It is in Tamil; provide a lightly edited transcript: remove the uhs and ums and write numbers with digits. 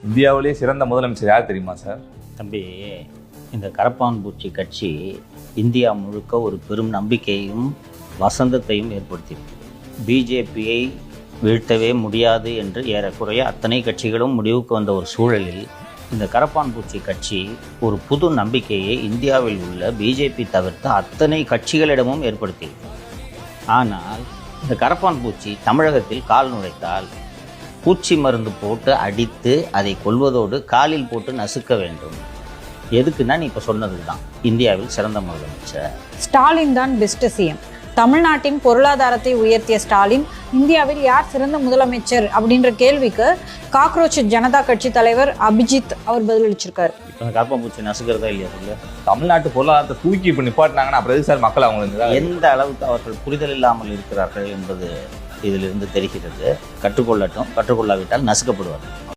இந்தியாவிலேயே சிறந்த முதலமைச்சர் யார் தெரியுமா சார்? தம்பி, இந்த கரப்பான் பூச்சி கட்சி இந்தியா முழுக்க ஒரு பெரும் நம்பிக்கையும் வசந்தத்தையும் ஏற்படுத்தியிருக்கு. பிஜேபியை வீழ்த்தவே முடியாது என்று ஏறக்குறைய அத்தனை கட்சிகளும் முடிவுக்கு வந்த ஒரு சூழலில் இந்த கரப்பான் பூச்சி கட்சி ஒரு புது நம்பிக்கையை இந்தியாவில் உள்ள பிஜேபி தவிர்த்த அத்தனை கட்சிகளிடமும் ஏற்படுத்தியிருக்கு. ஆனால் இந்த கரப்பான் பூச்சி தமிழகத்தில் கால் நுழைத்தால் பூச்சி மருந்து போட்டு அடித்து அதை கொல்வதோடு காலில் போட்டு நசுக்க வேண்டும். எதுக்குன்னா நீ இப்போ சொன்னது தான், இந்தியாவில் சிறந்த முதலமைச்சர் ஸ்டாலின் தான் பெஸ்ட் சிஎம். தமிழ்நாட்டின் பொருளாதாரத்தை உயர்த்திய ஸ்டாலின் இந்தியாவில் யார் சிறந்த முதலமைச்சர் அப்படின்ற கேள்விக்கு காக்ரோச் ஜனதா கட்சி தலைவர் அபிஜித் அவர் பதிலளிச்சிருக்காரு. இப்போ கரப்பான் பூச்சி நசுக்கிறதா இல்லையா சொல்லு? தமிழ்நாட்டு பொருளாதாரத்தை தூக்கி இப்போ நிப்பாட்டினாங்கன்னா அப்புறம் எது சார் மக்கள் அவங்களுக்கு எந்த அளவுக்கு அவர்கள் புரிதல் இல்லாமல் இருக்கிறார்கள் என்பது இதிலிருந்து தெரிகிறது. கற்றுக்கொள்ளட்டும், கற்றுக்கொள்ளாவிட்டால் நசுக்கப்படுவார்கள்.